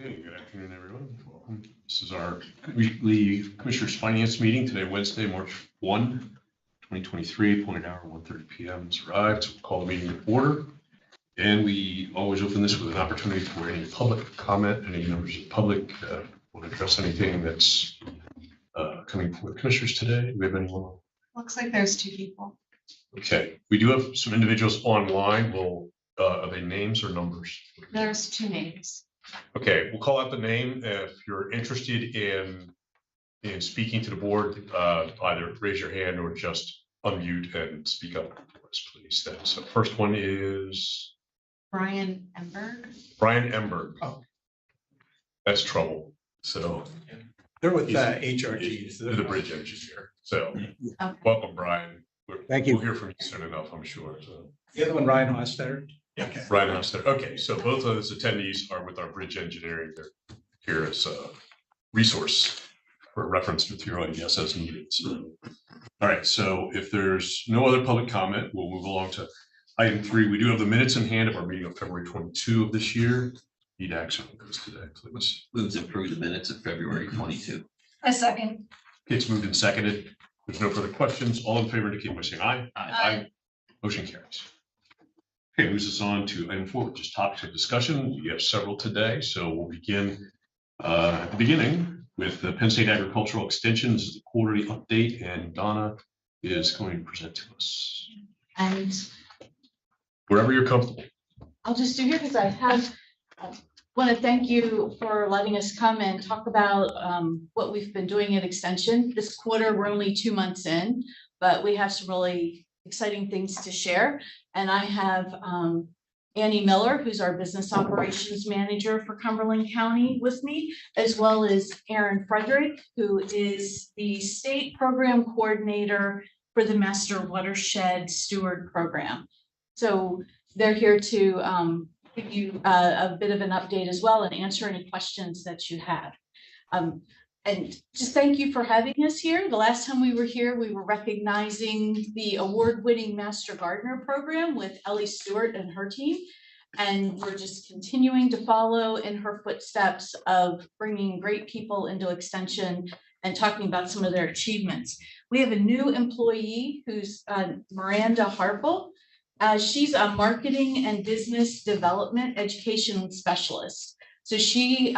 Hey, good afternoon, everyone. Welcome. This is our weekly Commissioners Finance meeting today, Wednesday, March 1, 2023, appointed hour 1:30 p.m. has arrived. So we'll call the meeting to order. And we always open this with an opportunity for any public comment. Any members of the public want to address anything that's coming from the commissioners today? Do we have anyone? Looks like there's two people. Okay, we do have some individuals online. Will are they names or numbers? There's two names. Okay, we'll call out the name. If you're interested in speaking to the board, either raise your hand or just unmute and speak up for us, please. Then, so first one is Brian Emberg. Brian Emberg. Oh. That's trouble. So They're with HRG. They're the bridge engineer. So Okay. welcome, Brian. Thank you. We'll hear from you soon enough, I'm sure. So. The other one, Ryan Hostetter. Yeah, Okay. Ryan Hostetter. Okay, so both of those attendees are with our bridge engineering. They're here as a resource for reference material, I guess, as needed. So, all right, so if there's no other public comment, we'll move along to item 3. We do have the minutes in hand of our meeting of February 22 of this year. Need action on those today, please. Move to approve the minutes of February 22. A second. Okay, it's moved and seconded. There's no further questions. All in favor indicate by saying aye. Aye. Motion carries. Okay, moves us on to item 4, which is topics of discussion. We have several today, so we'll begin at the beginning with the Penn State Agricultural Extension. This is the quarterly update, and Donna is going to present to us. And Wherever you're comfortable. I'll just do here because I have, want to thank you for letting us come and talk about what we've been doing at Extension. This quarter, we're only 2 months in, but we have some really exciting things to share. And I have Annie Miller, who's our business operations manager for Cumberland County with me, as well as Aaron Frederick, who is the state program coordinator for the Master Watershed Steward Program. So they're here to give you a bit of an update as well and answer any questions that you had. And just thank you for having us here. The last time we were here, we were recognizing the award-winning Master Gardener program with Ellie Stewart and her team. And we're just continuing to follow in her footsteps of bringing great people into Extension and talking about some of their achievements. We have a new employee who's Miranda Harple. She's a marketing and business development education specialist. So she,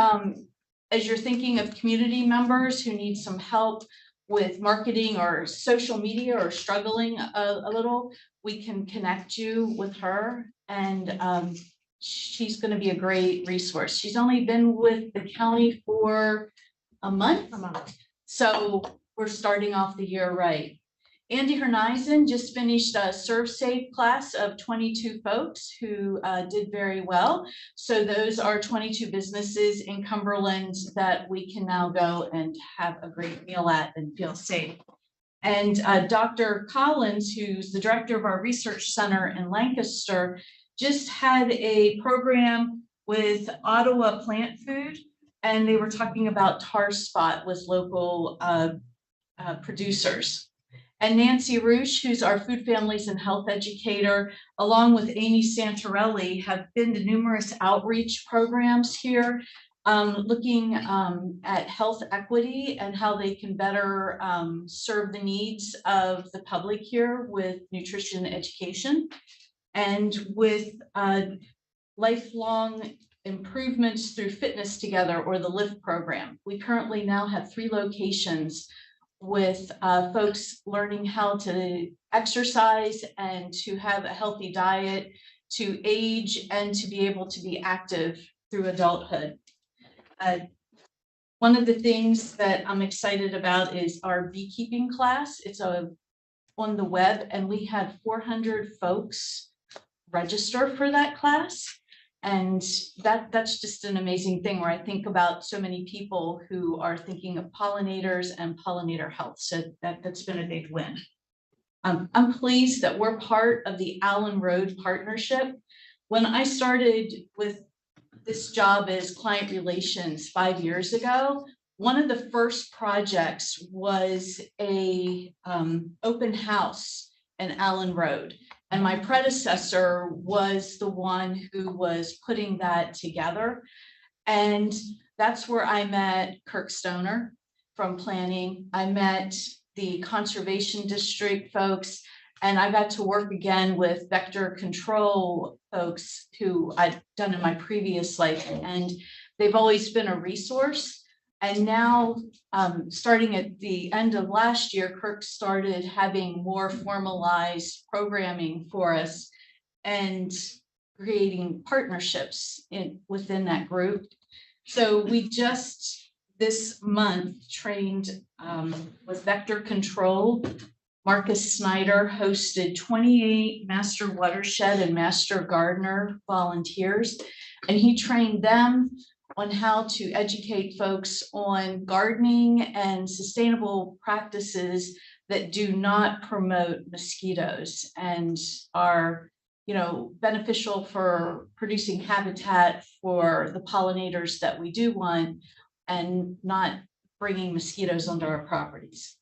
as you're thinking of community members who need some help with marketing or social media or struggling a little, we can connect you with her. And she's going to be a great resource. She's only been with the county for a month. So we're starting off the year right. Andy Hernizen just finished a Serve Safe class of 22 folks who did very well. So those are 22 businesses in Cumberland that we can now go and have a great meal at and feel safe. And Dr. Collins, who's the director of our research center in Lancaster, just had a program with Ottawa Plant Food, and they were talking about tar spot with local producers. And Nancy Roosh, who's our food, families, and health educator, along with Amy Santorelli, have been to numerous outreach programs here, looking at health equity and how they can better serve the needs of the public here with nutrition education. And with lifelong improvements through Fitness Together, or the LIFT program. We currently now have 3 locations with folks learning how to exercise and to have a healthy diet, to age, and to be able to be active through adulthood. One of the things that I'm excited about is our beekeeping class. It's on the web, and we had 400 folks register for that class. And that's just an amazing thing, where I think about so many people who are thinking of pollinators and pollinator health. So that's been a big win. I'm pleased that we're part of the Allen Road Partnership. When I started with this job as client relations 5 years ago, one of the first projects was a open house in Allen Road. And my predecessor was the one who was putting that together. And that's where I met Kirk Stoner from planning. I met the conservation district folks, and I got to work again with vector control folks who I'd done in my previous life, and they've always been a resource. And now, starting at the end of last year, Kirk started having more formalized programming for us and creating partnerships within that group. So we just this month trained with vector control. Marcus Snyder hosted 28 master watershed and master gardener volunteers, and he trained them on how to educate folks on gardening and sustainable practices that do not promote mosquitoes and are, beneficial for producing habitat for the pollinators that we do want and not bringing mosquitoes onto our properties.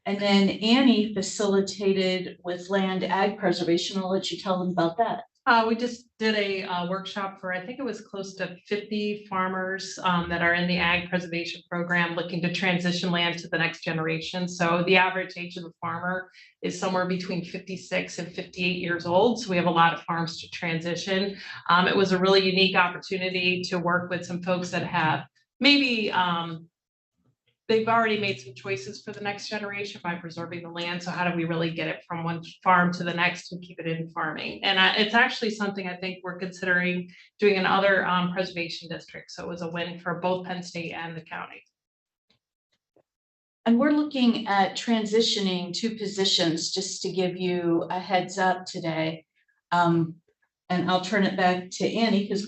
And then Annie facilitated with land ag preservation. I'll let you tell them about that. We just did a workshop for, I think it was close to 50 farmers that are in the ag preservation program looking to transition land to the next generation. So the average age of the farmer is somewhere between 56 and 58 years old. So we have a lot of farms to transition. It was a really unique opportunity to work with some folks that have maybe they've already made some choices for the next generation by preserving the land. So how do we really get it from one farm to the next and keep it in farming? And it's actually something I think we're considering doing in other preservation districts. So it was a win for both Penn State and the county. And we're looking at transitioning 2 positions, just to give you a heads up today. And I'll turn it back to Annie because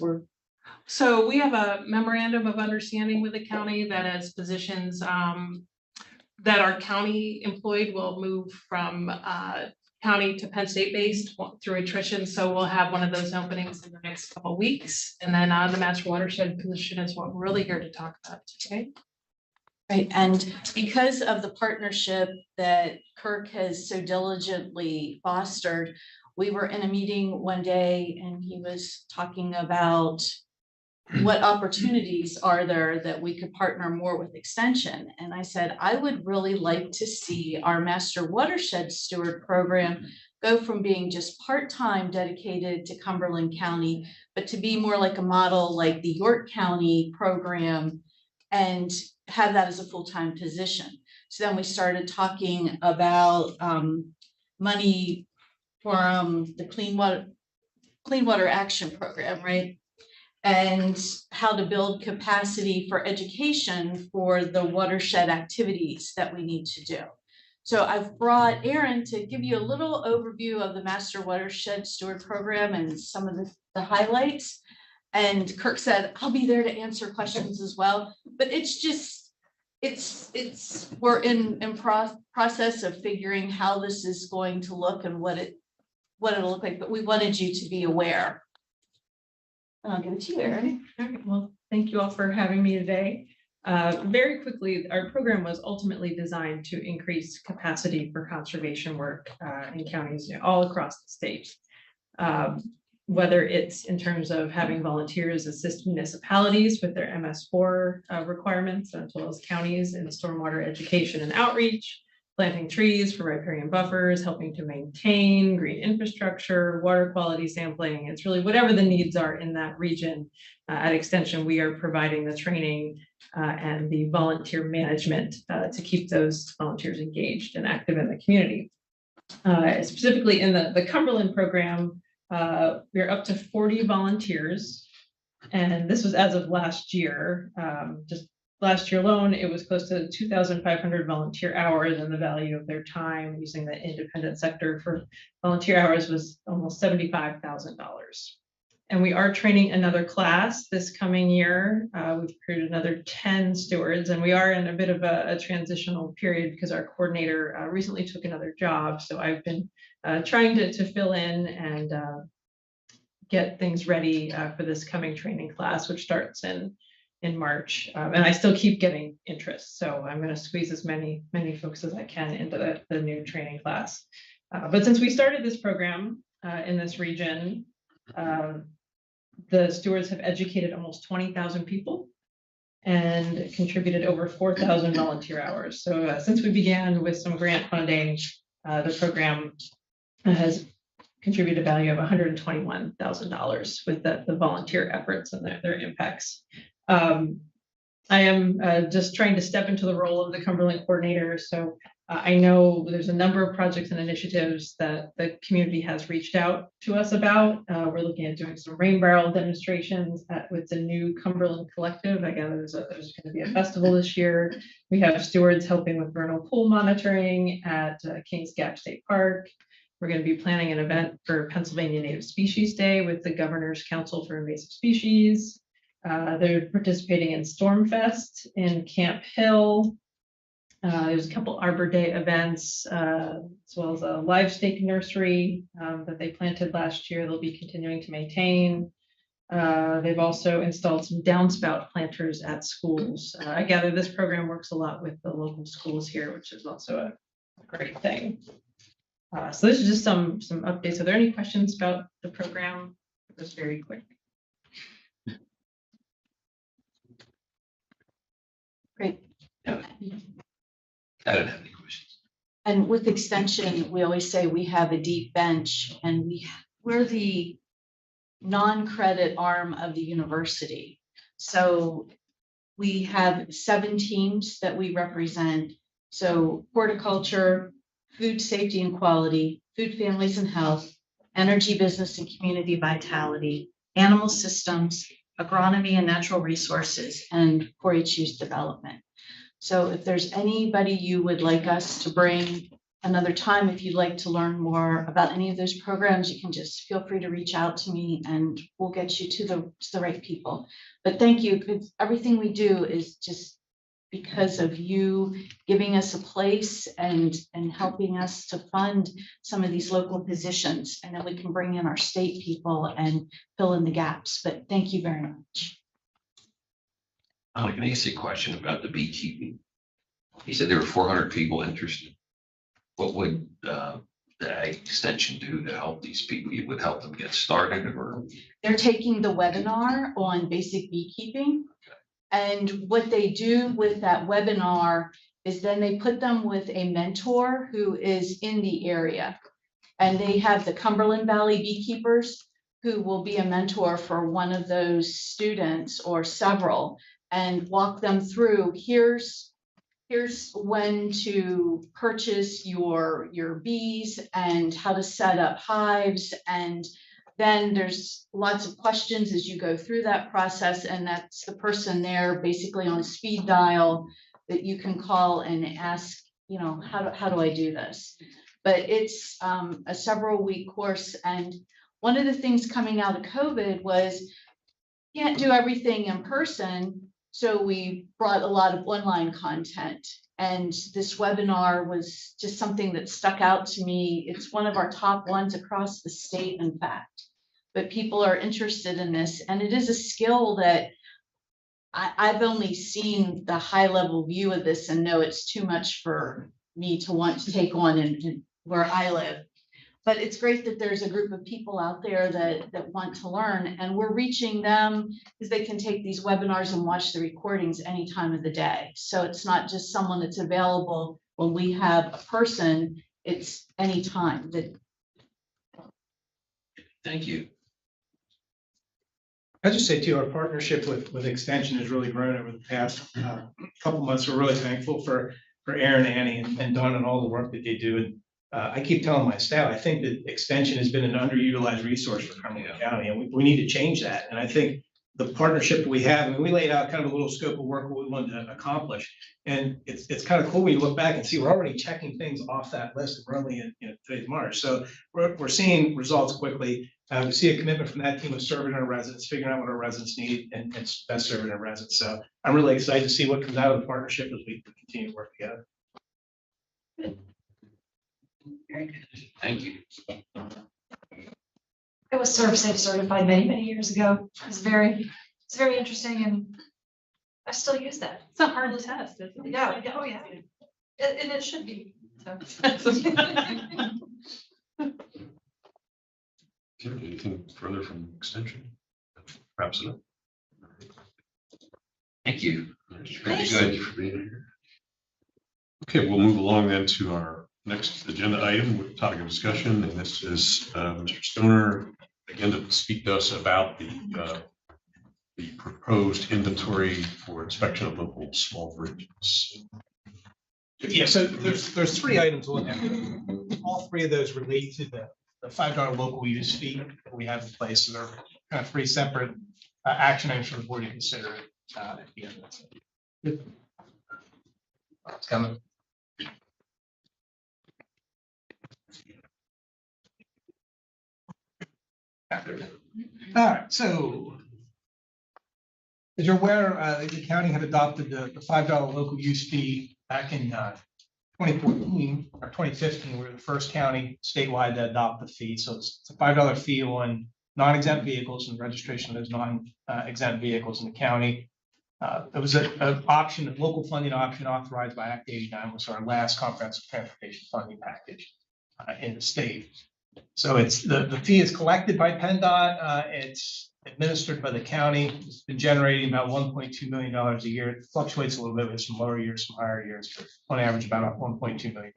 So we have a memorandum of understanding with the county that as positions that our county employed will move from county to Penn State based through attrition. So we'll have one of those openings in the next couple of weeks. And then the master watershed position is what we're really here to talk about today. right. And because of the partnership that Kirk has so diligently fostered, we were in a meeting one day and he was talking about what opportunities are there that we could partner more with Extension? And I said, I would really like to see our Master Watershed Steward program go from being just part-time dedicated to Cumberland County, but to be more like a model like the York County program and have that as a full-time position. So then we started talking about money from the Clean Water Action Program, right? And how to build capacity for education for the watershed activities that we need to do. So I've brought Aaron to give you a little overview of the Master Watershed Steward Program and some of the highlights. And Kirk said, I'll be there to answer questions as well. But it's just, we're in process of figuring how this is going to look and what it'll look like. But we wanted you to be aware. I'll give it to you, Aaron. All right, well, thank you all for having me today. Very quickly, our program was ultimately designed to increase capacity for conservation work in counties all across the state. Whether it's in terms of having volunteers assist municipalities with their MS4 requirements, as well as counties in stormwater education and outreach, planting trees for riparian buffers, helping to maintain green infrastructure, water quality sampling. It's really whatever the needs are in that region. At Extension, we are providing the training and the volunteer management to keep those volunteers engaged and active in the community. Specifically in the Cumberland program, we're up to 40 volunteers. And this was as of last year. Just last year alone, it was close to 2,500 volunteer hours, and the value of their time using the independent sector for volunteer hours was almost $75,000. And we are training another class this coming year. We've recruited another 10 stewards, and we are in a bit of a transitional period because our coordinator recently took another job. So I've been trying to fill in and get things ready for this coming training class, which starts in March, and I still keep getting interest. So I'm going to squeeze as many folks as I can into the new training class. But since we started this program in this region, The stewards have educated almost 20,000 people and contributed over 4,000 volunteer hours. So since we began with some grant funding, the program has contributed a value of $121,000 with the volunteer efforts and their impacts. I am just trying to step into the role of the Cumberland coordinator. So I know there's a number of projects and initiatives that the community has reached out to us about. We're looking at doing some rain barrel demonstrations with the new Cumberland Collective. I gather there's going to be a festival this year. We have stewards helping with vernal pool monitoring at Kings Gap State Park. We're going to be planning an event for Pennsylvania Native Species Day with the Governor's Council for Invasive Species. They're participating in Stormfest in Camp Hill. There's a couple Arbor Day events, as well as a live steak nursery that they planted last year. They'll be continuing to maintain. They've also installed some downspout planters at schools. I gather this program works a lot with the local schools here, which is also a great thing. So this is just some updates. Are there any questions about the program? Just very quick. Great. I don't have any questions. And with extension, we always say we have a deep bench, and we're the non-credit arm of the university. So we have 7 teams that we represent. So horticulture, food safety and quality, food, families and health, energy, business and community vitality, animal systems, agronomy and natural resources, and 4-H youth development. So if there's anybody you would like us to bring another time, if you'd like to learn more about any of those programs, you can just feel free to reach out to me and we'll get you to the right people. But thank you, because everything we do is just because of you giving us a place and helping us to fund some of these local positions. And then we can bring in our state people and fill in the gaps. But thank you very much. I can ask you a question about the beekeeping. You said there were 400 people interested. What would the extension do to help these people? You would help them get started, or? They're taking the webinar on basic beekeeping. And what they do with that webinar is then they put them with a mentor who is in the area. And they have the Cumberland Valley beekeepers who will be a mentor for one of those students or several and walk them through, here's when to purchase your bees and how to set up hives. And then there's lots of questions as you go through that process. And that's the person there basically on speed dial that you can call and ask, you know, how do I do this? But it's a several-week course. And one of the things coming out of COVID was you can't do everything in person. So we brought a lot of online content. And this webinar was just something that stuck out to me. It's one of our top ones across the state, in fact. But people are interested in this. And it is a skill that I've only seen the high-level view of this and know it's too much for me to want to take on in where I live. But it's great that there's a group of people out there that want to learn, and we're reaching them because they can take these webinars and watch the recordings any time of the day. So it's not just someone that's available when we have a person, it's any time that. Thank you. I just say too, our partnership with Extension has really grown over the past couple months. We're really thankful for Aaron, Annie, and Donna and all the work that they do. And I keep telling my staff, I think that Extension has been an underutilized resource for Cumberland County, and we need to change that. And I think the partnership that we have, I mean, we laid out kind of a little scope of work what we wanted to accomplish. And it's kind of cool when you look back and see we're already checking things off that list. And we're only in today's March. So we're seeing results quickly. We see a commitment from that team of serving our residents, figuring out what our residents need, and best serving our residents. So I'm really excited to see what comes out of the partnership as we continue to work together. Very good. Thank you. I was ServSafe certified many years ago. It's very interesting, and I still use that. It's a hard test, isn't it? Yeah, oh yeah. And it should be. Anything further from extension? Wraps it up. Thank you. Thank you for being here. Okay, we'll move along then to our next agenda item with topic of discussion, and this is Mr. Stoner again to speak to us about the proposed inventory for inspection of local small bridges. Yeah, so there's three items on there. All three of those relate to the $5 local use fee that we have in place. So they're kind of three separate action items for the board to consider at the end of it. It's coming. All right, so as you're aware, the county had adopted the $5 local use fee back in 2014 or 2015. We were the first county statewide to adopt the fee. So it's a $5 fee on non-exempt vehicles and registration of those non-exempt vehicles in the county. There was an option, a local funding option authorized by Act 89, was our last comprehensive transportation funding package in the state. So it's the fee is collected by PennDOT. It's administered by the county. It's been generating about $1.2 million a year. It fluctuates a little bit with some lower years, some higher years, but on average about $1.2 million.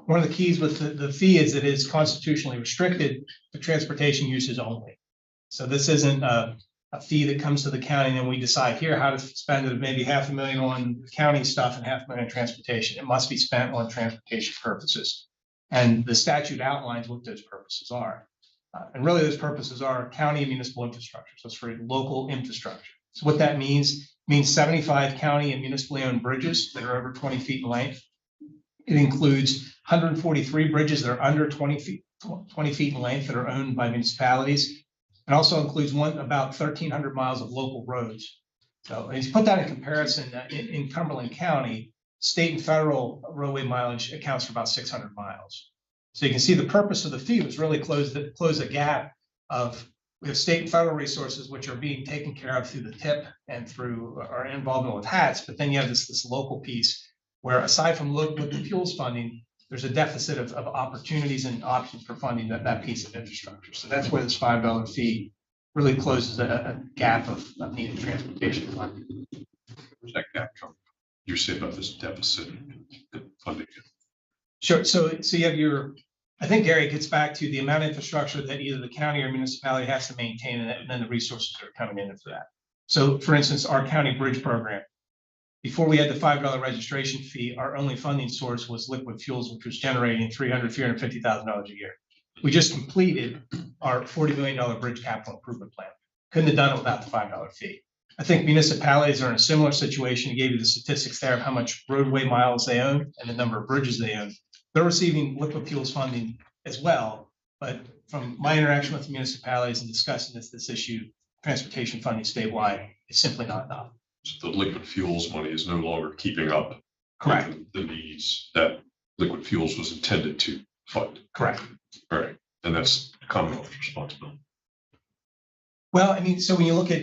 One of the keys with the fee is it is constitutionally restricted to transportation uses only. So this isn't a fee that comes to the county and then we decide here how to spend it, maybe $500,000 on county stuff and $500,000 on transportation. It must be spent on transportation purposes. And the statute outlines what those purposes are. And really those purposes are county and municipal infrastructure. So it's for local infrastructure. So what that means 75 county and municipally owned bridges that are over 20 feet in length. It includes 143 bridges that are under 20 feet in length that are owned by municipalities. It also includes about 1,300 miles of local roads. So as you put that in comparison, in Cumberland County, state and federal roadway mileage accounts for about 600 miles. So you can see the purpose of the fee was really close a gap of we have state and federal resources which are being taken care of through the TIP and through our involvement with HATS, but then you have this local piece where aside from local fuels funding, there's a deficit of opportunities and options for funding that piece of infrastructure. So that's where this $5 fee really closes a gap of needed transportation funding. Where's that gap come? You're saying about this deficit funding. Sure. So you have I think, Gary, it gets back to the amount of infrastructure that either the county or municipality has to maintain and then the resources that are coming in for that. So for instance, our county bridge program, before we had the $5 registration fee, our only funding source was liquid fuels, which was generating $350,000 a year. We just completed our $40 million bridge capital improvement plan. Couldn't have done it without the $5 fee. I think municipalities are in a similar situation. I gave you the statistics there of how much roadway miles they own and the number of bridges they own. They're receiving liquid fuels funding as well. But from my interaction with the municipalities and discussing this issue, transportation funding statewide is simply not enough. So the liquid fuels money is no longer keeping up. Correct. With the needs that liquid fuels was intended to fund. Correct. All right. And that's Commonwealth's responsibility. Well, I mean, so when you look at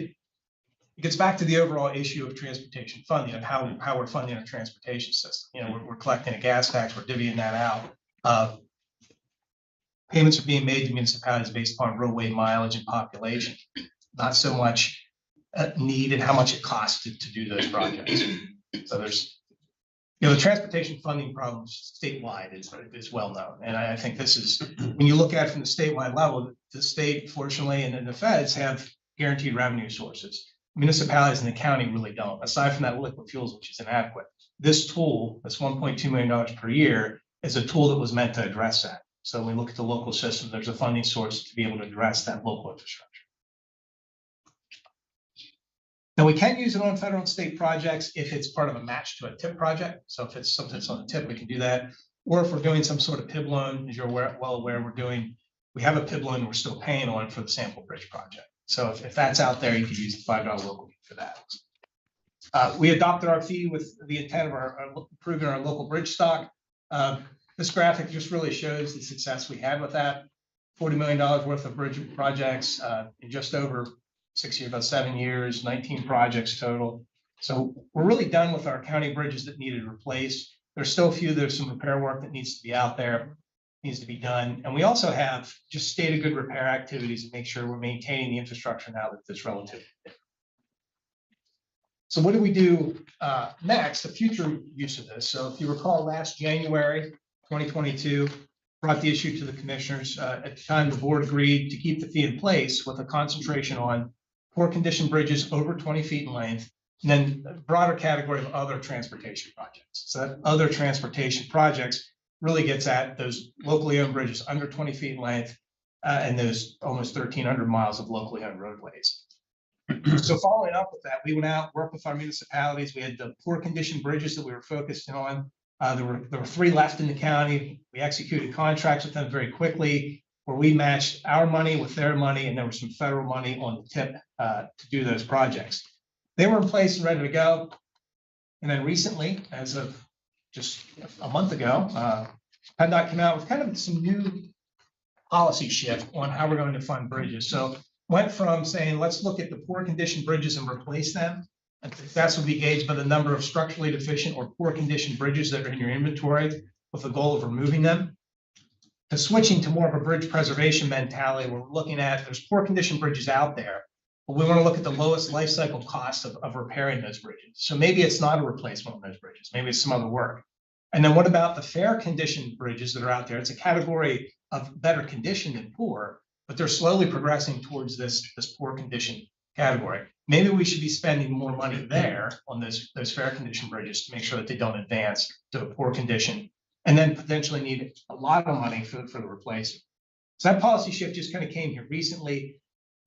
it gets back to the overall issue of transportation funding and how we're funding our transportation system. You know, we're collecting a gas tax, we're divvying that out. Payments are being made to municipalities based upon roadway mileage and population, not so much need and how much it costs to do those projects. So there's, the transportation funding problem statewide is well known. And I think this is, when you look at it from the statewide level, the state, fortunately, and the feds have guaranteed revenue sources. Municipalities in the county really don't, aside from that liquid fuels, which is inadequate. This tool, that's $1.2 million per year, is a tool that was meant to address that. So when we look at the local system, there's a funding source to be able to address that local infrastructure. Now, we can use it on federal and state projects if it's part of a match to a TIP project. So if it's something that's on the TIP, we can do that. Or if we're doing some sort of PIB loan, as you're well aware, we have a PIB loan we're still paying on for the Sample Bridge project. So if that's out there, you could use the $5 local fee for that. We adopted our fee with the intent of improving our local bridge stock. This graphic just really shows the success we had with that. $40 million worth of bridge projects in just over 6 years, about 7 years, 19 projects total. So we're really done with our county bridges that needed replaced. There's still a few, there's some repair work that needs to be out there. needs to be done. And we also have just stated good repair activities and make sure we're maintaining the infrastructure now that it's relatively new. So what do we do next, the future use of this? So if you recall, last January 2022, brought the issue to the commissioners. At the time, the board agreed to keep the fee in place with a concentration on poor condition bridges over 20 feet in length, and then a broader category of other transportation projects. So that other transportation projects really gets at those locally owned bridges under 20 feet in length and those almost 1,300 miles of locally owned roadways. So following up with that, we went out, worked with our municipalities. We had the poor condition bridges that we were focused on. There were 3 left in the county. We executed contracts with them very quickly, where we matched our money with their money, and there was some federal money on the tip to do those projects. They were in place and ready to go. And then recently, as of just a month ago, PennDOT came out with kind of some new policy shift on how we're going to fund bridges. So went from saying, let's look at the poor condition bridges and replace them. And that's what we gauge by the number of structurally deficient or poor condition bridges that are in your inventory with the goal of removing them, to switching to more of a bridge preservation mentality where we're looking at there's poor condition bridges out there, but we want to look at the lowest life cycle cost of repairing those bridges. So maybe it's not a replacement of those bridges, maybe it's some other work. And then what about the fair condition bridges that are out there? It's a category of better condition than poor, but they're slowly progressing towards this poor condition category. Maybe we should be spending more money there on those fair condition bridges to make sure that they don't advance to a poor condition, and then potentially need a lot of money for the replacement. So that policy shift just kind of came here recently.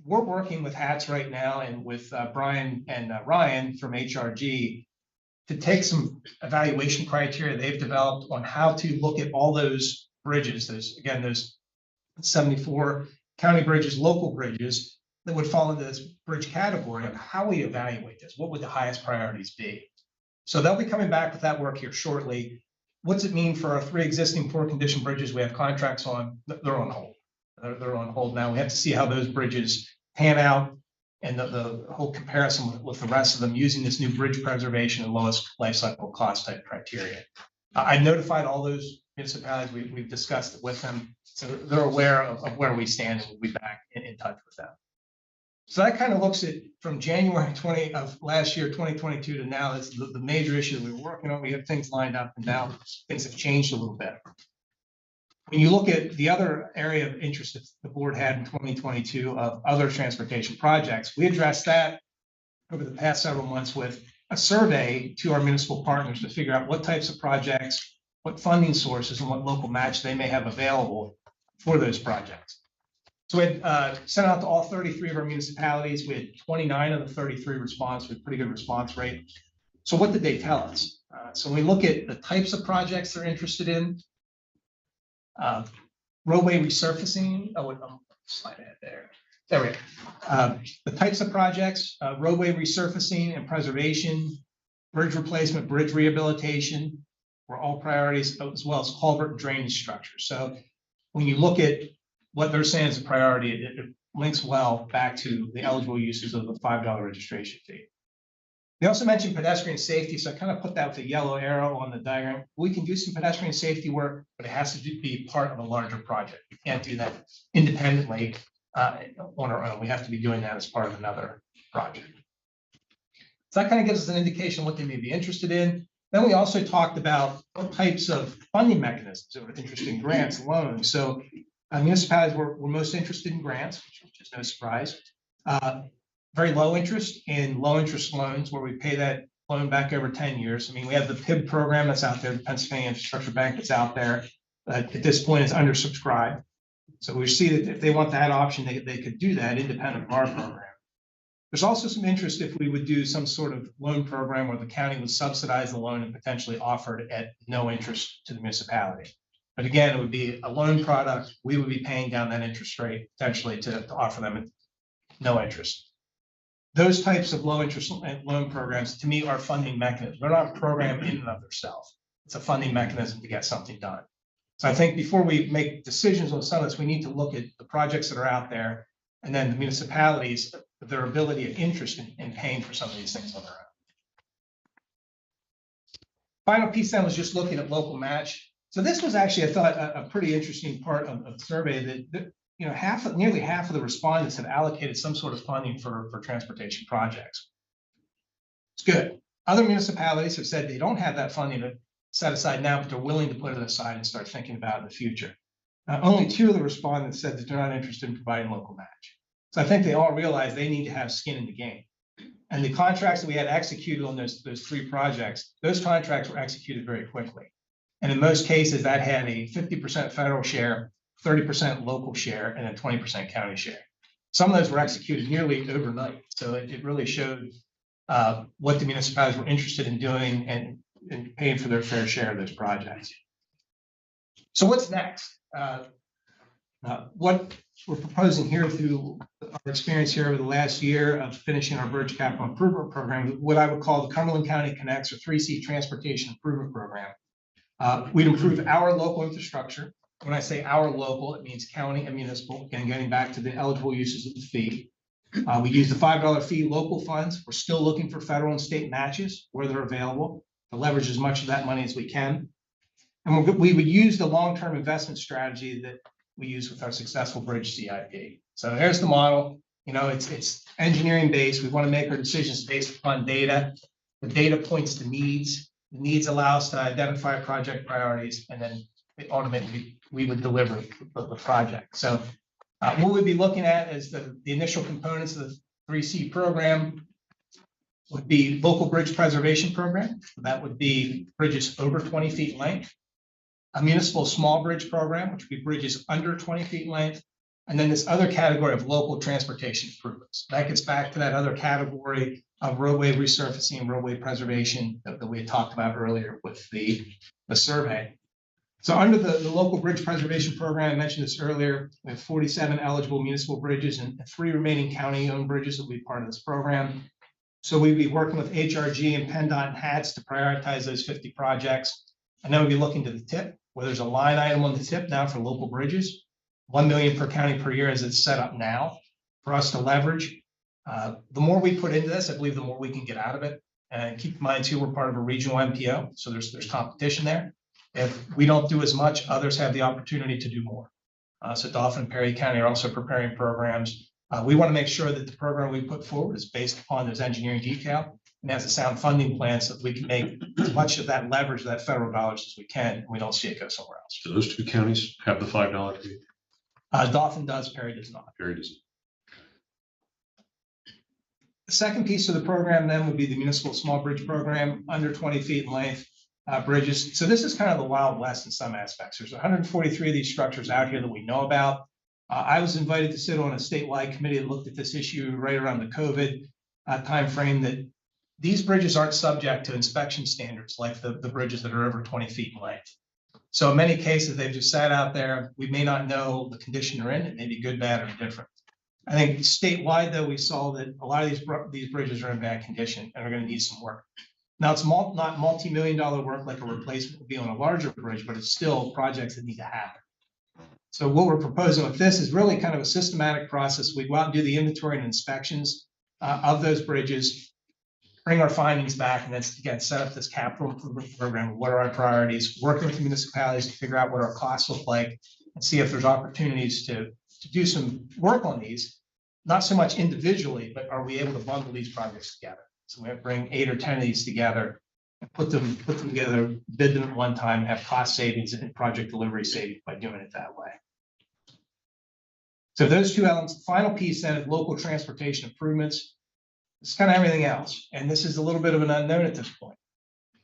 We're working with HATS right now and with Brian and Ryan from HRG to take some evaluation criteria they've developed on how to look at all those bridges, those 74 county bridges, local bridges, that would fall into this bridge category of how we evaluate this. What would the highest priorities be? So they'll be coming back with that work here shortly. What's it mean for our 3 existing poor condition bridges we have contracts on? They're on hold. They're on hold now. We have to see how those bridges pan out and the whole comparison with the rest of them using this new bridge preservation and lowest life cycle cost type criteria. I notified all those municipalities. We've discussed it with them. So they're aware of where we stand, and we'll be back in touch with them. So that kind of looks at from January 20 of last year, 2022 to now. That's the major issue that we were working on. We have things lined up, and now things have changed a little bit. When you look at the other area of interest that the board had in 2022 of other transportation projects, we addressed that over the past several months with a survey to our municipal partners to figure out what types of projects, what funding sources, and what local match they may have available for those projects. So we had sent out to all 33 of our municipalities. We had 29 of the 33 response with pretty good response rate. So what did they tell us? So when we look at the types of projects they're interested in, roadway resurfacing, slide ahead there. There we go. The types of projects, roadway resurfacing and preservation, bridge replacement, bridge rehabilitation were all priorities, as well as culvert and drainage structures. So when you look at what they're saying is a priority, it links well back to the eligible uses of the $5 registration fee. They also mentioned pedestrian safety, so I kind of put that with a yellow arrow on the diagram. We can do some pedestrian safety work, but it has to be part of a larger project. We can't do that independently on our own. We have to be doing that as part of another project. So that kind of gives us an indication of what they may be interested in. Then we also talked about what types of funding mechanisms that were interested in grants, loans. So municipalities were most interested in grants, which is no surprise. Very low interest in low interest loans where we pay that loan back over 10 years. I mean, we have the PIB program that's out there, the Pennsylvania Infrastructure Bank that's out there. At this point, it's undersubscribed. So we see that if they want that option, they could do that independent of our program. There's also some interest if we would do some sort of loan program where the county would subsidize the loan and potentially offer it at no interest to the municipality. But again, it would be a loan product. We would be paying down that interest rate potentially to offer them at no interest. Those types of low interest loan programs, to me, are funding mechanisms. They're not a program in and of themselves. It's a funding mechanism to get something done. So I think before we make decisions on some of this, we need to look at the projects that are out there and then the municipalities, their ability of interest in paying for some of these things on their own. Final piece then was just looking at local match. So this was actually, I thought, a pretty interesting part of the survey that you know, nearly half of the respondents have allocated some sort of funding for transportation projects. It's good. Other municipalities have said they don't have that funding to set aside now, but they're willing to put it aside and start thinking about it in the future. Only 2 of the respondents said that they're not interested in providing local match. So I think they all realize they need to have skin in the game. And the contracts that we had executed on those 3 projects, those contracts were executed very quickly. And in most cases, that had a 50% federal share, 30% local share, and a 20% county share. Some of those were executed nearly overnight. So it really showed what the municipalities were interested in doing and paying for their fair share of those projects. So what's next? What we're proposing here through our experience here over the last year of finishing our Bridge Capital Improvement Program, what I would call the Cumberland County Connects or 3C Transportation Improvement Program. We'd improve our local infrastructure. When I say our local, it means county and municipal, and getting back to the eligible uses of the fee. We use the $5 fee local funds. We're still looking for federal and state matches where they're available to leverage as much of that money as we can. And we would use the long-term investment strategy that we use with our successful bridge CIP. So there's the model. You know, it's engineering based. We want to make our decisions based upon data. The data points to needs. The needs allow us to identify project priorities, and then ultimately we would deliver the project. So what we'd be looking at is the initial components of the 3C program would be local bridge preservation program. That would be bridges over 20 feet in length. A municipal small bridge program, which would be bridges under 20 feet in length. And then this other category of local transportation improvements. That gets back to that other category of roadway resurfacing, roadway preservation that we had talked about earlier with the survey. So under the local bridge preservation program, I mentioned this earlier, we have 47 eligible municipal bridges and 3 remaining county-owned bridges that will be part of this program. So we'd be working with HRG and Penn and HATS to prioritize those 50 projects. And then we'd be looking to the tip, where there's a line item on the tip now for local bridges, $1 million per county per year as it's set up now for us to leverage. The more we put into this, I believe the more we can get out of it. And keep in mind too, we're part of a regional MPO, so there's competition there. If we don't do as much, others have the opportunity to do more. So Dauphin and Perry County are also preparing programs. We want to make sure that the program we put forward is based upon those engineering detail and has a sound funding plan so that we can make as much of that leverage, that federal dollars as we can, and we don't see it go somewhere else. So those 2 counties have the $5 fee. Dauphin does, Perry does not. Perry doesn't. The second piece of the program then would be the municipal small bridge program, under 20 feet in length bridges. So this is kind of the Wild West in some aspects. There's 143 of these structures out here that we know about. I was invited to sit on a statewide committee that looked at this issue right around the COVID timeframe, that these bridges aren't subject to inspection standards like the bridges that are over 20 feet in length. So in many cases, they've just sat out there. We may not know the condition they're in. It may be good, bad, or different. I think statewide, though, we saw that a lot of these bridges are in bad condition and are going to need some work. Now, it's not multi-million-dollar work like a replacement would be on a larger bridge, but it's still projects that need to happen. So what we're proposing with this is really kind of a systematic process. We go out and do the inventory and inspections of those bridges, bring our findings back, and then again, set up this capital improvement program. What are our priorities? Working with the municipalities to figure out what our costs look like and see if there's opportunities to do some work on these, not so much individually, but are we able to bundle these projects together? So we have to bring 8 or 10 of these together and put them together, bid them at one time, have cost savings and project delivery savings by doing it that way. So those 2 elements, the final piece then is local transportation improvements. It's kind of everything else. And this is a little bit of an unknown at this point.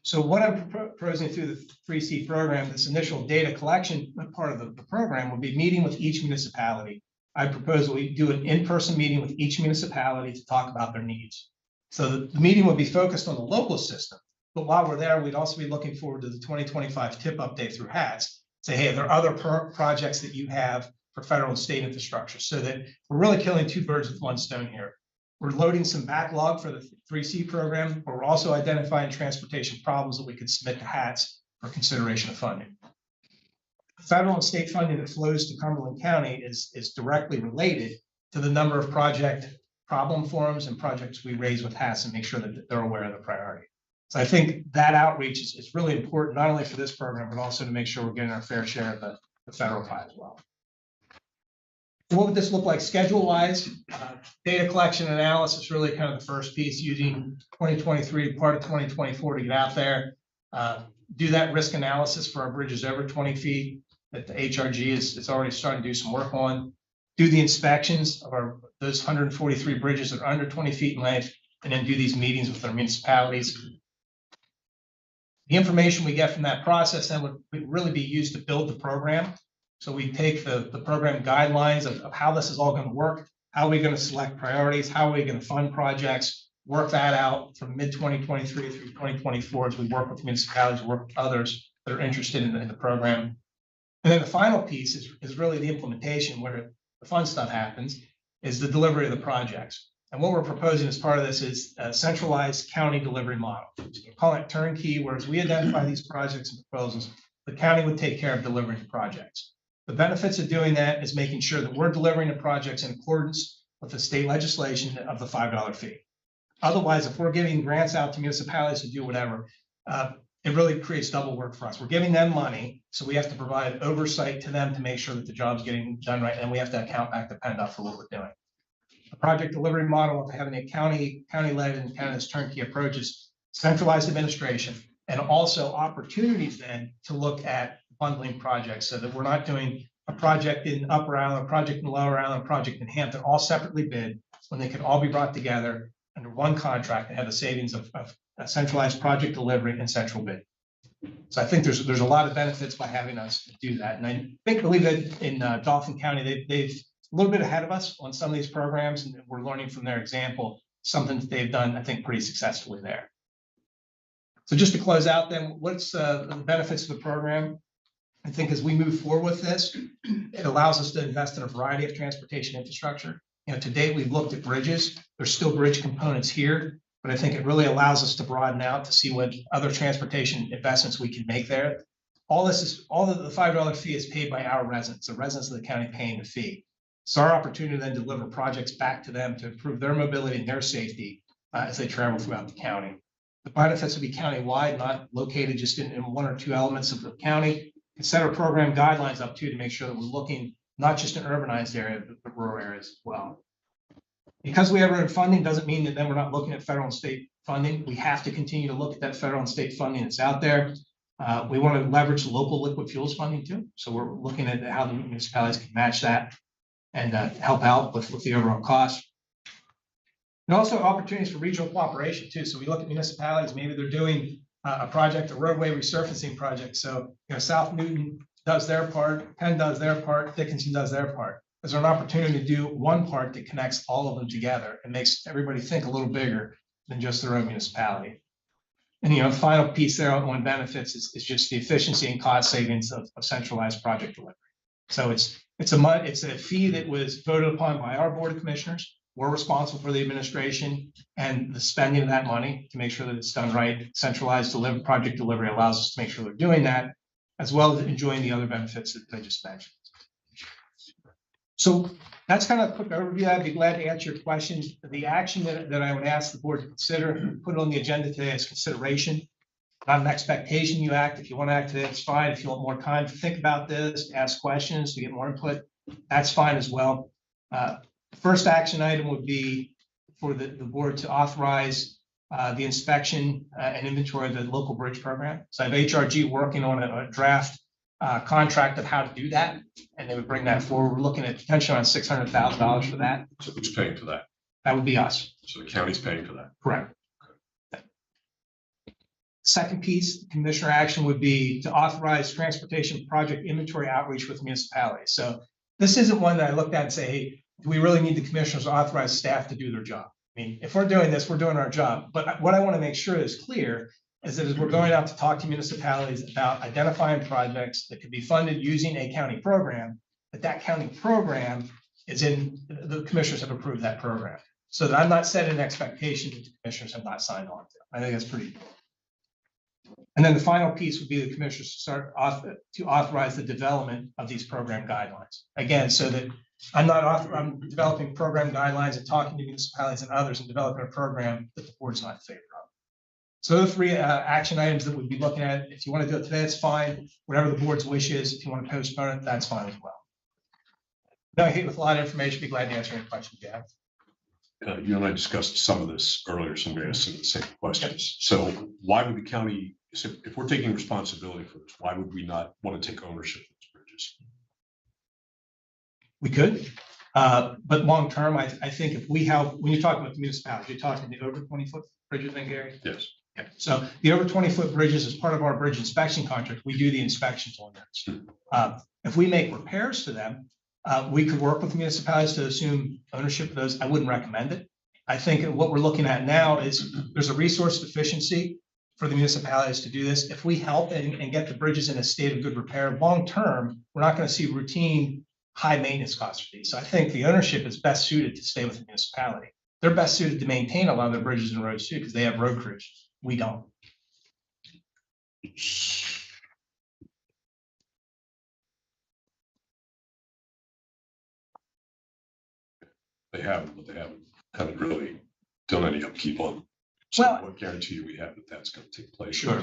So what I'm proposing through the 3C program, this initial data collection part of the program would be meeting with each municipality. I propose that we do an in-person meeting with each municipality to talk about their needs. So the meeting would be focused on the local system. But while we're there, we'd also be looking forward to the 2025 TIP update through HATS. Say, hey, there are other projects that you have for federal and state infrastructure, so that we're really killing 2 birds with 1 stone here. We're loading some backlog for the 3C program, but we're also identifying transportation problems that we could submit to HATS for consideration of funding. Federal and state funding that flows to Cumberland County is directly related to the number of project problem forms and projects we raise with HATS and make sure that they're aware of the priority. So I think that outreach is really important, not only for this program, but also to make sure we're getting our fair share of the federal pie as well. What would this look like schedule-wise? Data collection and analysis, really kind of the first piece, using 2023, part of 2024 to get out there. Do that risk analysis for our bridges over 20 feet that the HRG is already starting to do some work on. Do the inspections of those 143 bridges that are under 20 feet in length, and then do these meetings with our municipalities. The information we get from that process then would really be used to build the program. So we take the program guidelines of how this is all going to work, how are we going to select priorities, how are we going to fund projects, work that out from mid-2023 through 2024 as we work with municipalities, work with others that are interested in the program. And then the final piece is really the implementation, where the fun stuff happens, is the delivery of the projects. And what we're proposing as part of this is a centralized county delivery model. So we call it turnkey, whereas we identify these projects and proposals, the county would take care of delivering the projects. The benefits of doing that is making sure that we're delivering the projects in accordance with the state legislation of the $5 fee. Otherwise, if we're giving grants out to municipalities to do whatever, it really creates double work for us. We're giving them money, so we have to provide oversight to them to make sure that the job's getting done right, and we have to account back to PennDOT for what we're doing. The project delivery model of having a county-led and kind of this turnkey approaches, centralized administration, and also opportunities then to look at bundling projects so that we're not doing a project in Upper Island, a project in Lower Island, a project in Hampton, all separately bid, when they can all be brought together under one contract and have the savings of a centralized project delivery and central bid. So I think there's a lot of benefits by having us do that. And I believe that in Dauphin County, they've a little bit ahead of us on some of these programs, and we're learning from their example, something that they've done, I think, pretty successfully there. So just to close out then, what's the benefits of the program? I think as we move forward with this, it allows us to invest in a variety of transportation infrastructure. You know, to date, we've looked at bridges. There's still bridge components here, but I think it really allows us to broaden out to see what other transportation investments we can make there. All of the $5 fee is paid by our residents, the residents of the county paying the fee. So our opportunity to then deliver projects back to them to improve their mobility and their safety as they travel throughout the county. The benefits will be countywide, not located just in one or two elements of the county. And set our program guidelines up too to make sure that we're looking not just in urbanized areas, but rural areas as well. Because we have our own funding doesn't mean that then we're not looking at federal and state funding. We have to continue to look at that federal and state funding that's out there. We want to leverage local liquid fuels funding too. So we're looking at how the municipalities can match that and help out with the overall cost. And also opportunities for regional cooperation too. So we look at municipalities, maybe they're doing a project, a roadway resurfacing project. So, you know, South Newton does their part, Penn does their part, Dickinson does their part. There's an opportunity to do one part that connects all of them together and makes everybody think a little bigger than just their own municipality. And, you know, the final piece there on benefits is just the efficiency and cost savings of centralized project delivery. So it's a fee that was voted upon by our board of commissioners. We're responsible for the administration and the spending of that money to make sure that it's done right. Centralized project delivery allows us to make sure we're doing that, as well as enjoying the other benefits that I just mentioned. So that's kind of a quick overview. I'd be glad to answer your questions. The action that I would ask the board to consider, put it on the agenda today as consideration, not an expectation you act. If you want to act today, it's fine. If you want more time to think about this, ask questions, to get more input, that's fine as well. First action item would be for the board to authorize the inspection and inventory of the local bridge program. So I have HRG working on a draft contract of how to do that, and they would bring that forward. We're looking at potentially around $600,000 for that. So who's paying for that? That would be us. So the county's paying for that. Correct. Second piece, commissioner action would be to authorize transportation project inventory outreach with municipalities. So this isn't one that I looked at and say, hey, do we really need the commissioners to authorize staff to do their job? I mean, if we're doing this, we're doing our job. But what I want to make sure is clear is that as we're going out to talk to municipalities about identifying projects that could be funded using a county program, that county program is in, the commissioners have approved that program. So that I'm not setting an expectation that the commissioners have not signed on to. I think that's pretty important. And then the final piece would be the commissioners to authorize the development of these program guidelines. Again, so that I'm developing program guidelines and talking to municipalities and others and developing a program that the board's not in favor of. So those are three action items that we'd be looking at. If you want to do it today, it's fine. Whatever the board's wish is, if you want to postpone it, that's fine as well. No, I hate with a lot of information. Be glad to answer any questions you have. You and I discussed some of this earlier, somebody asked some of the same questions. So why would the county, if we're taking responsibility for this, why would we not want to take ownership of these bridges? We could, but long term, I think if we have, when you're talking about the municipality, you're talking the over 20-foot bridges, then Gary? Yes. Okay. So the over 20-foot bridges, as part of our bridge inspection contract, we do the inspections on those. If we make repairs to them, we could work with municipalities to assume ownership of those. I wouldn't recommend it. I think what we're looking at now is there's a resource deficiency for the municipalities to do this. If we help and get the bridges in a state of good repair, long term, we're not going to see routine high maintenance costs for these. So I think the ownership is best suited to stay with the municipality. They're best suited to maintain a lot of their bridges and roads too, because they have road crews. We don't. They haven't, but they haven't really done any upkeep on. So Well- I guarantee you we have that that's going to take place. Sure.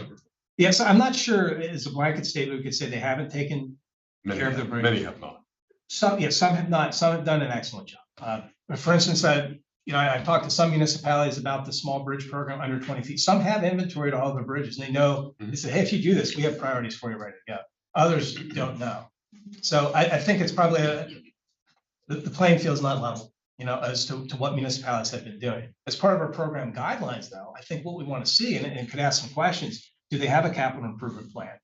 Yes, I'm not sure as a blanket statement, we could say they haven't taken Many care of have, their bridge. many have not. some, yes, some have not, some have done an excellent job. For instance, I've talked to some municipalities about the small bridge program under 20 feet. Some have inventoried all their bridges. They know, they say, hey, if you do this, we have priorities for you ready to go. Others don't know. So I think it's probably the playing field is not level, as to what municipalities have been doing. As part of our program guidelines, though, I think what we want to see, and could ask some questions, do they have a capital improvement plan?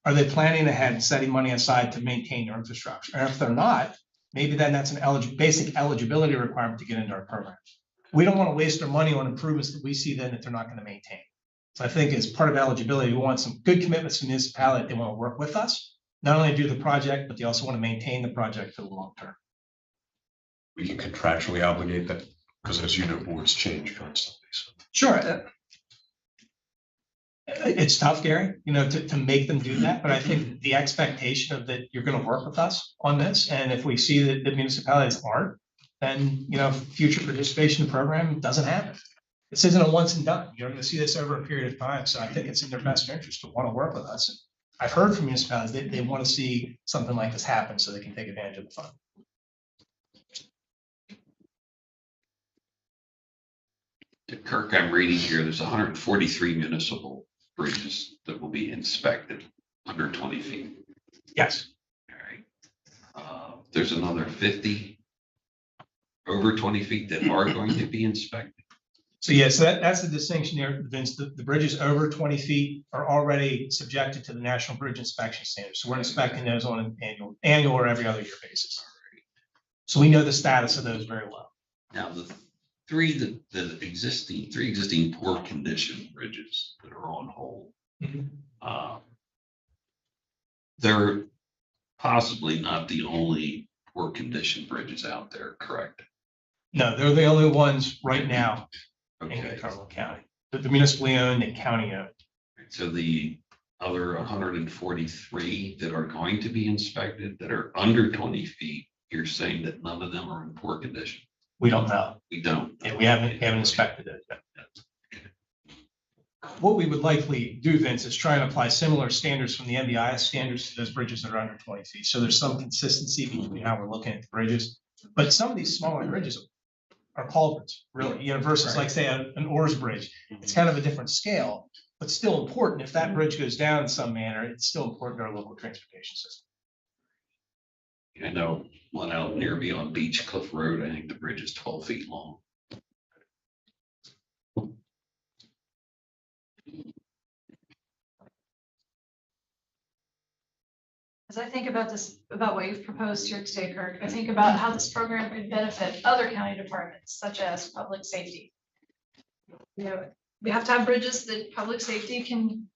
Are they planning ahead and setting money aside to maintain their infrastructure? And if they're not, maybe then that's an basic eligibility requirement to get into our program. We don't want to waste our money on improvements that we see then that they're not going to maintain. So I think as part of eligibility, we want some good commitments to municipality. They want to work with us, not only do the project, but they also want to maintain the project for the long term. We can contractually obligate that because, as you know, boards change constantly. So. Sure. It's tough, Gary, to make them do that, but I think the expectation of that you're going to work with us on this, and if we see that the municipalities aren't, then, future participation in the program doesn't happen. This isn't a once and done. You're going to see this over a period of time, so I think it's in their best interest to want to work with us. And I've heard from municipalities that they want to see something like this happen so they can take advantage of the fund. Kirk, I'm reading here, there's 143 municipal bridges that will be inspected under 20 feet. Yes. All right. There's another 50 over 20 feet that are going to be inspected. So yes, that's the distinction here, Vince. The bridges over 20 feet are already subjected to the National Bridge Inspection Standards. So we're inspecting those on an annual or every other year basis. So we know the status of those very well. Now, the three existing poor condition bridges that are on hold, they're possibly not the only poor condition bridges out there, correct? No, they're the only ones right now in Okay, Cumberland County. The municipally owned and county owned. so the other 143 that are going to be inspected that are under 20 feet, you're saying that none of them are in poor condition? We don't know. We don't. Yeah, we haven't inspected it yet. What we would likely do, Vince, is try and apply similar standards from the NBIS standards to those bridges that are under 20 feet. So there's some consistency between how we're looking at the bridges. But some of these smaller bridges are culverts, really, versus like, say, an Oars Bridge. It's kind of a different scale, but still important. If that bridge goes down in some manner, it's still important to our local transportation system. I know one out near me on Beach Cliff Road, I think the bridge is 12 feet long. As I think about this, about what you've proposed here today, Kirk, I think about how this program could benefit other county departments, such as public safety. We have to have bridges that public safety can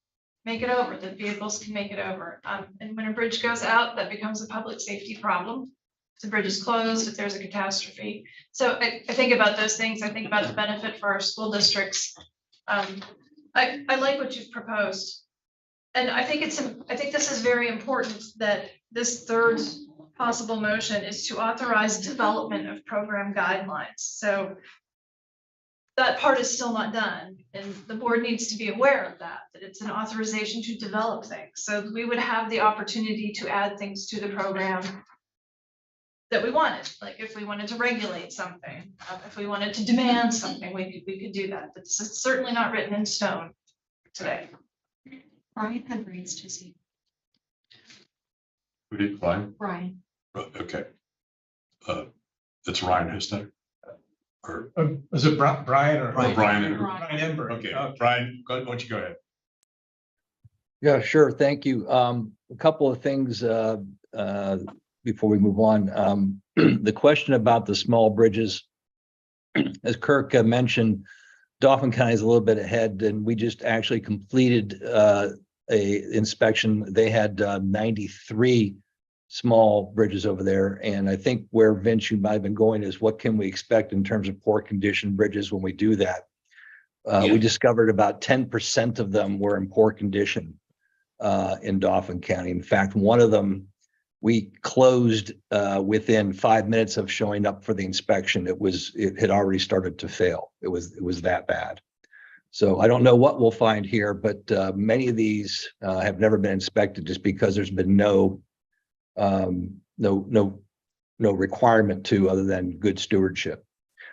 make it over, that vehicles can make it over. And when a bridge goes out, that becomes a public safety problem. If the bridge is closed, if there's a catastrophe. So I think about those things. I think about the benefit for our school districts. I like what you've proposed. And I think this is very important that this third possible motion is to authorize development of program guidelines. So that part is still not done, and the board needs to be aware of that, that it's an authorization to develop things. So we would have the opportunity to add things to the program that we wanted, like if we wanted to regulate something, if we wanted to demand something, we could do that. It's certainly not written in stone today. Brian had raised his hand. Who did, Brian? Brian. Okay. It's Ryan Husted. Or Was it Brian or? Brian. Brian Ember. Okay, Brian, why don't you go ahead? Yeah, sure. Thank you. A couple of things before we move on. The question about the small bridges, as Kirk mentioned, Dauphin County is a little bit ahead, and we just actually completed a inspection. They had 93 small bridges over there, and I think where Vince, you might have been going is what can we expect in terms of poor condition bridges when we do that? We discovered about 10% of them were in poor condition in Dauphin County. In fact, one of them we closed within 5 minutes of showing up for the inspection. It had already started to fail. It was that bad. So I don't know what we'll find here, but many of these have never been inspected just because there's been no requirement to other than good stewardship.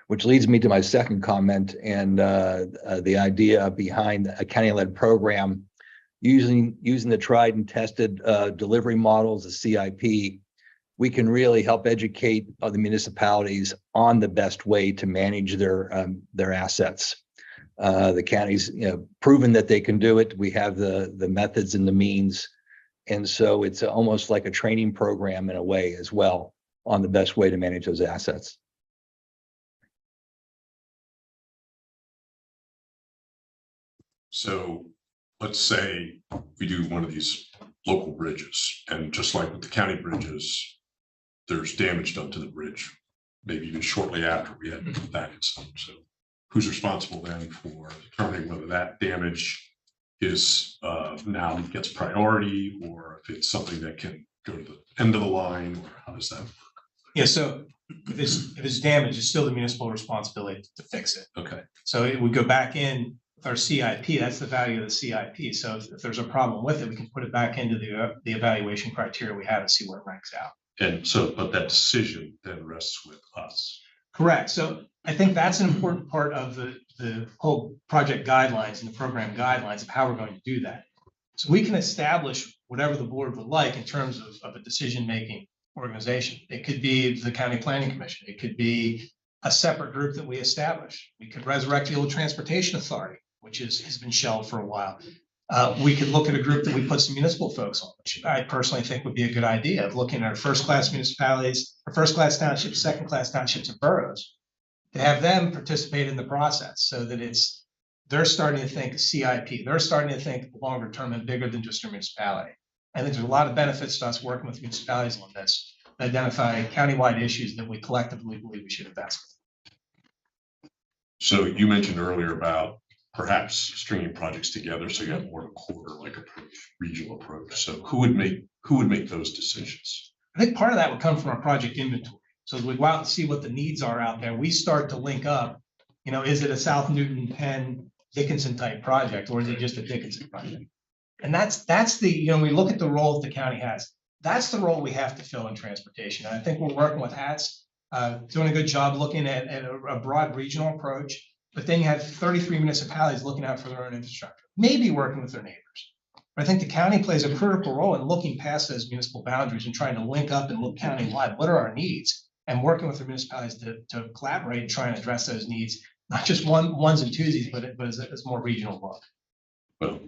Which leads me to my second comment and the idea behind a county-led program using the tried and tested delivery models, the CIP. We can really help educate other municipalities on the best way to manage their assets. The county's proven that they can do it. We have the methods and the means, and so it's almost like a training program in a way as well on the best way to manage those assets. So let's say we do one of these local bridges, and just like with the county bridges, there's damage done to the bridge, maybe even shortly after we had that incident. So who's responsible then for determining whether that damage is now gets priority, or if it's something that can go to the end of the line, or how does that work? Yeah, so if it's damaged, it's still the municipal responsibility to fix it. Okay. So it would go back in with our CIP. That's the value of the CIP. So if there's a problem with it, we can put it back into the evaluation criteria we have and see where it ranks out. And so, but that decision then rests with us. Correct. So I think that's an important part of the whole project guidelines and the program guidelines of how we're going to do that. So we can establish whatever the board would like in terms of a decision-making organization. It could be the County Planning Commission. It could be a separate group that we establish. We could resurrect the old Transportation Authority, which has been shelved for a while. We could look at a group that we put some municipal folks on, which I personally think would be a good idea, of looking at our first-class municipalities, or first-class townships, second-class townships, and boroughs, to have them participate in the process so that they're starting to think CIP, they're starting to think longer term and bigger than just a municipality. I think there's a lot of benefits to us working with municipalities on this, identify countywide issues that we collectively believe we should invest in. So you mentioned earlier about perhaps stringing projects together so you have more of a quarter-like approach, regional approach. So who would make those decisions? I think part of that would come from our project inventory. So as we go out and see what the needs are out there, we start to link up, is it a South Newton, Penn, Dickinson type project, or is it just a Dickinson project? And that's the, we look at the role that the county has. That's the role we have to fill in transportation. And I think we're working with HATS, doing a good job looking at a broad regional approach, but then you have 33 municipalities looking out for their own infrastructure, maybe working with their neighbors. But I think the county plays a critical role in looking past those municipal boundaries and trying to link up and look countywide. What are our needs? And working with the municipalities to collaborate and try and address those needs, not just ones and twosies, but as more regional look. Well,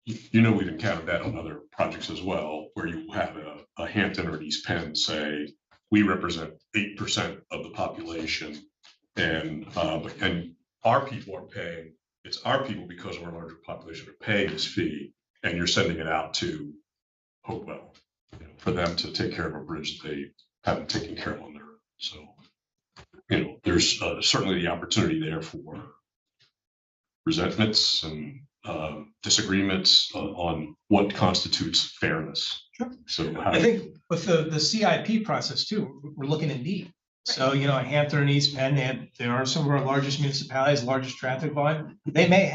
we've encountered that on other projects as well, where you have a Hampton or an East Penn say, we represent 8% of the population, and our people are paying. It's our people because of our larger population are paying this fee, and you're sending it out to Hopewell for them to take care of a bridge that they haven't taken care of on their own. So, there's certainly the opportunity there for resentments and disagreements on what constitutes fairness. Sure. So I think with the CIP process too, we're looking at need. So, Hampton and East Penn, they are some of our largest municipalities, largest traffic volume. They may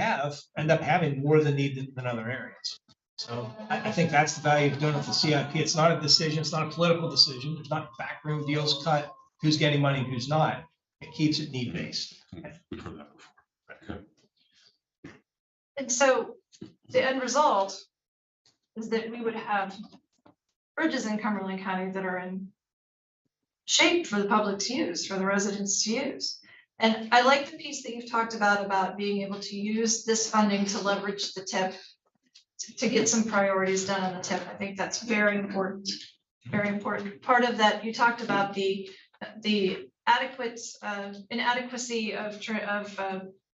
end up having more than need than other areas. So I think that's the value of doing it with the CIP. It's not a decision, it's not a political decision. There's not backroom deals cut, who's getting money and who's not. It keeps it need-based. We've heard that before. Okay. And so the end result is that we would have bridges in Cumberland County that are in shape for the public to use, for the residents to use. And I like the piece that you've talked about being able to use this funding to leverage the TIP to get some priorities done on the TIP. I think that's very important, very important. Part of that, you talked about the inadequacy of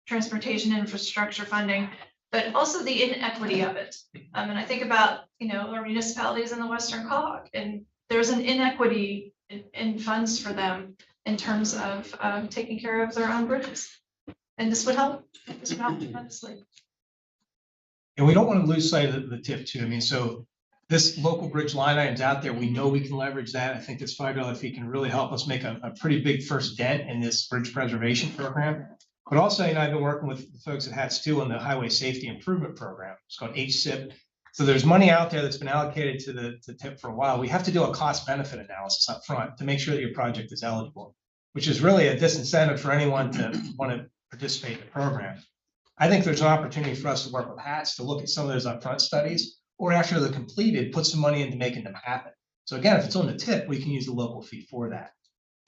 transportation infrastructure funding, but also the inequity of it. And I think about, our municipalities in the Western Cog, and there's an inequity in funds for them in terms of taking care of their own bridges. And this would help tremendously. And we don't want to lose sight of the TIP too. I mean, so this local bridge line item's out there. We know we can leverage that. I think this $5 fee can really help us make a pretty big first dent in this bridge preservation program. But also, I've been working with the folks at HATS too on the Highway Safety Improvement Program. It's called HSIP. So there's money out there that's been allocated to the TIP for a while. We have to do a cost benefit analysis up front to make sure that your project is eligible, which is really a disincentive for anyone to want to participate in the program. I think there's an opportunity for us to work with HATS to look at some of those upfront studies, or after they're completed, put some money into making them happen. So again, if it's on the TIP, we can use the local fee for that.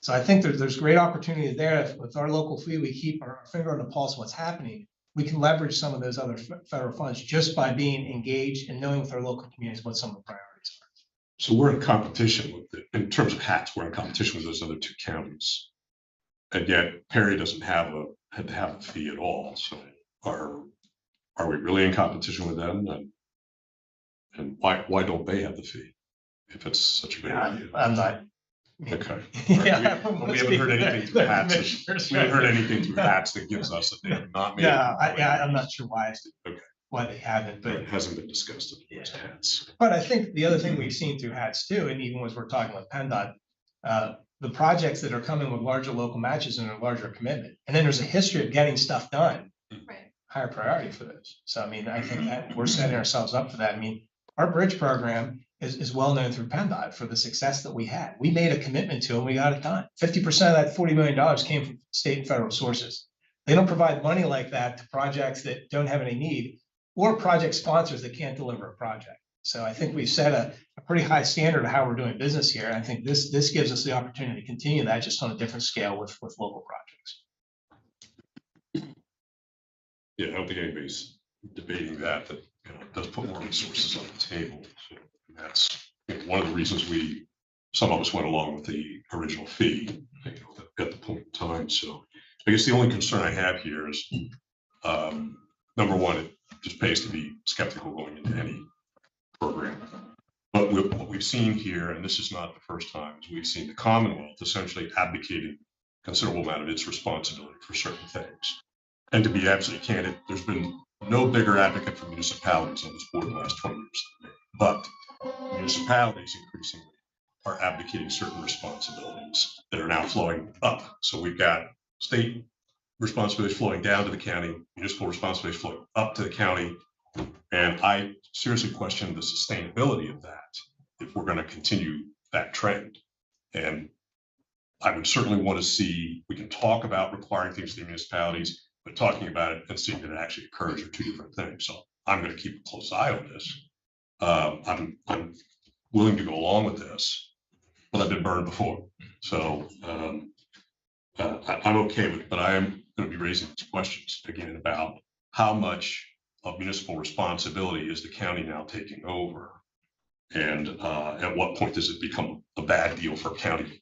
So I think there's great opportunity there. If with our local fee, we keep our finger on the pulse of what's happening, we can leverage some of those other federal funds just by being engaged and knowing with our local communities what some of the priorities are. So we're in competition with it, in terms of HATS, we're in competition with those other two counties. And yet Perry doesn't have a fee at all. So are we really in competition with them? And why don't they have the fee? If it's such a good idea. I'm not. Okay. Yeah, we haven't heard anything through HATS. We haven't heard anything through HATS that gives us that they have not made. I'm not sure why. Okay. Why they haven't, but It hasn't been discussed in the HATS. But I think the other thing we've seen through HATS too, and even as we're talking with PennDOT, the projects that are coming with larger local matches and a larger commitment, and then there's a history of getting stuff done. Right. Higher priority for those. So I mean, I think that we're setting ourselves up for that. I mean, our bridge program is well known through PennDOT for the success that we had. We made a commitment to it and we got it done. 50% of that $40 million came from state and federal sources. They don't provide money like that to projects that don't have any need or project sponsors that can't deliver a project. So I think we've set a pretty high standard of how we're doing business here. And I think this gives us the opportunity to continue that just on a different scale with local projects. Yeah, I don't think anybody's debating that it does put more resources on the table. So that's one of the reasons some of us went along with the original fee at the point in time. So I guess the only concern I have here is, number one, it just pays to be skeptical going into any program. But what we've seen here, and this is not the first time, is we've seen the Commonwealth essentially abdicating a considerable amount of its responsibility for certain things. And to be absolutely candid, there's been no bigger advocate for municipalities on this board in the last 20 years than me. But municipalities increasingly are abdicating certain responsibilities that are now flowing up. So we've got state responsibilities flowing down to the county, municipal responsibilities flowing up to the county. And I seriously question the sustainability of that if we're going to continue that trend. And I would certainly want to see, we can talk about requiring things to the municipalities, but talking about it and seeing that it actually occurs are two different things. So I'm going to keep a close eye on this. I'm willing to go along with this, but I've been burned before. So I'm okay with it, but I am going to be raising these questions again about how much of municipal responsibility is the county now taking over? And at what point does it become a bad deal for county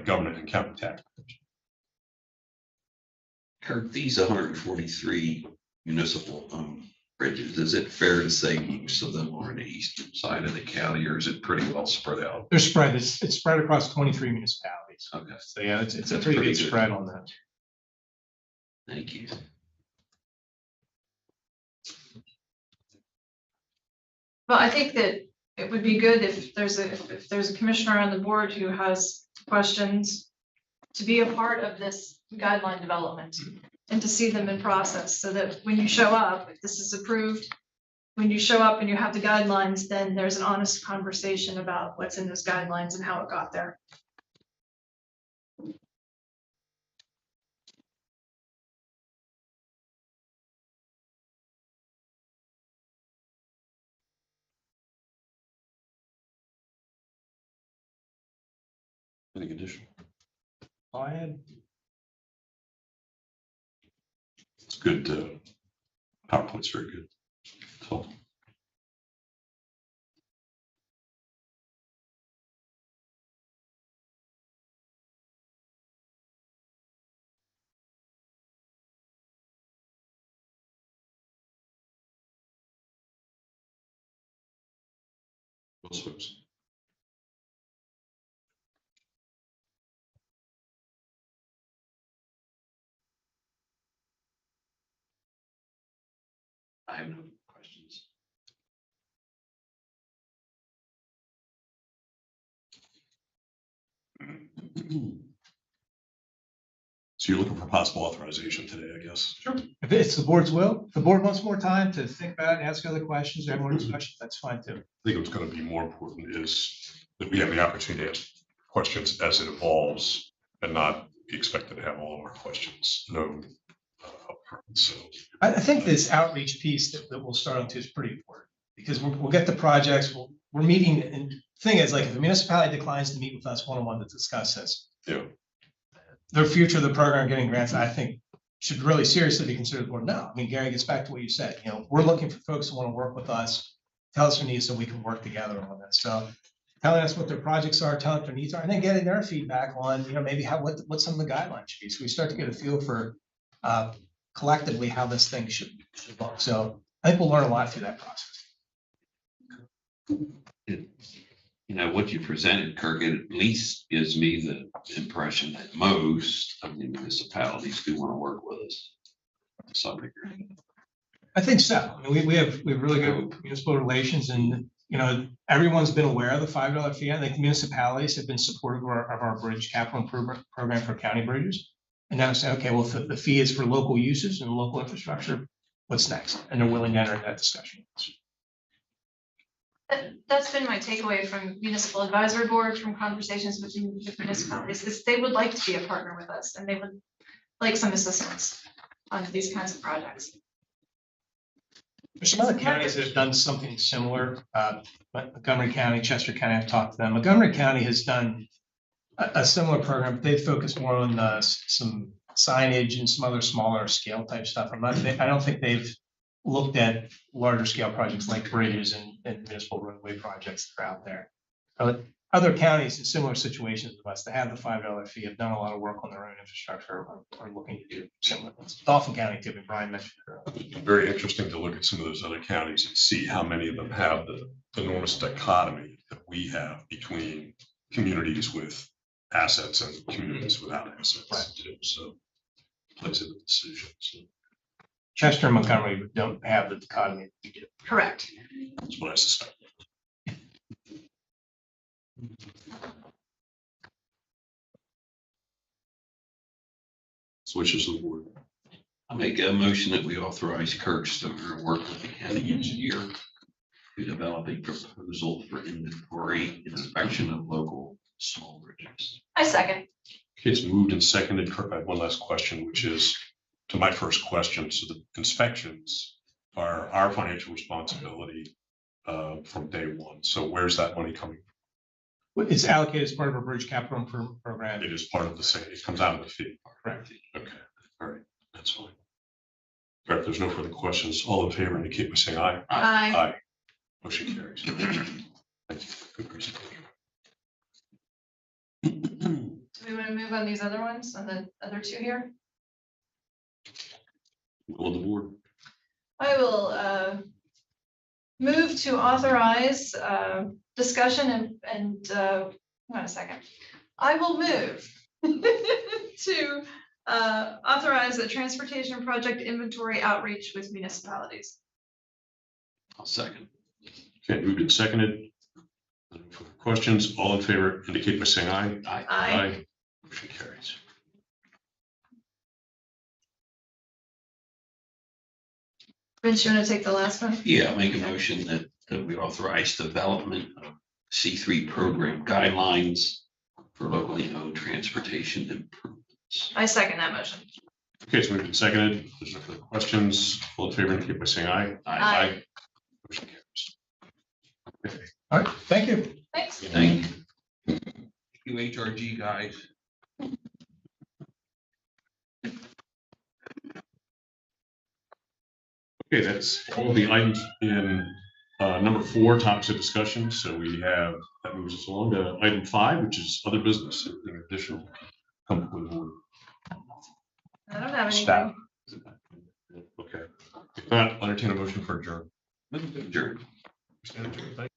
government and county taxpayers? Kirk, these 143 municipal bridges, is it fair to say most of them are on the eastern side of the county, or is it pretty well spread out? They're spread. It's spread across 23 municipalities. Okay. So yeah, it's a pretty big spread on that. Thank you. Well, I think that it would be good if there's a commissioner on the board who has questions to be a part of this guideline development and to see them in process so that when you show up, if this is approved, when you show up and you have the guidelines, then there's an honest conversation about what's in those guidelines and how it got there. Anything additional? I had It's good. PowerPoint's very good. So. Those folks. I have no questions. So you're looking for possible authorization today, I guess? Sure. If it's the board's will, if the board wants more time to think about it, ask other questions, or have more discussion, that's fine too. I think what's going to be more important is that we have the opportunity to ask questions as it evolves and not be expected to have all of our questions known upfront. So I think this outreach piece that we'll start on to is pretty important because we'll get the projects, we're meeting, and the thing is, like, if the municipality declines to meet with us one-on-one to discuss this, yeah, their future of the program getting grants, I think, should really seriously be considered. Or no, I mean, Gary gets back to what you said, we're looking for folks who want to work with us, tell us their needs so we can work together on this. So telling us what their projects are, telling us their needs are, and then getting their feedback on, maybe what some of the guidelines should be. So we start to get a feel for collectively how this thing should look. So I think we'll learn a lot through that process. What you presented, Kirk, it at least gives me the impression that most of the municipalities do want to work with us to some degree. I think so. I mean, we have really good municipal relations, and everyone's been aware of the $5 fee. I think municipalities have been supportive of our bridge capital improvement program for county bridges. And now say, okay, well, if the fee is for local uses and local infrastructure, what's next? And they're willing to enter that discussion. That's been my takeaway from municipal advisory board, from conversations with municipalities, is they would like to be a partner with us and they would like some assistance on these kinds of projects. There's some other counties that have done something similar. Montgomery County, Chester County, I've talked to them. Montgomery County has done a similar program, but they focus more on some signage and some other smaller scale type stuff. I don't think they've looked at larger scale projects like bridges and municipal roadway projects that are out there. Other counties in similar situations with us that have the $5 fee have done a lot of work on their own infrastructure or are looking to do similar things. Dauphin County too, and Brian mentioned earlier. it's very interesting to look at some of those other counties and see how many of them have the enormous dichotomy that we have between communities with assets and communities without assets too. So plays into the decision. So Chester and Montgomery don't have the dichotomy that we do. Correct. that's what I suspect. Switches of the board. I'll make a motion that we authorize Kirk to work with the county engineer to develop a proposal for inventory and inspection of local small bridges. I second. Okay, it's moved and seconded. Kirk, I have one last question, which is to my first question. So the inspections are our financial responsibility from day one. So where's that money coming from? It's allocated as part of our bridge capital improvement program. It is part of the same, it comes out of the fee. Correct. Okay, all right, that's fine. All right, if there's no further questions, all in favor indicate by saying aye. Aye. Motion carries. Thank you. Good presentation. Do we want to move on these other ones, on the other two here? Will of the board. I will move to authorize discussion and hold on a second. I will move to authorize a transportation project inventory outreach with municipalities. I'll second. Okay, moved and seconded. No further questions, all in favor indicate by saying aye. Aye. Aye. Motion carries. Vince, you want to take the last one? Yeah, make a motion that we authorize development of C3 program guidelines for locally owned transportation improvements. I second that motion. Okay, so we've been seconded. If there's no further questions. All in favor, indicate by saying aye. Aye. Motion carries. All right, thank you. Thanks. Thank you, HRG guys. Okay, that's all the items in number 4, topics of discussion. So we have, that moves us along to item 5, which is other business, anything additional. Come with the board. I don't have Staff. anything. Okay. If not, entertain a motion for adjournment. Adjourned. Stand adjourned. Thank you.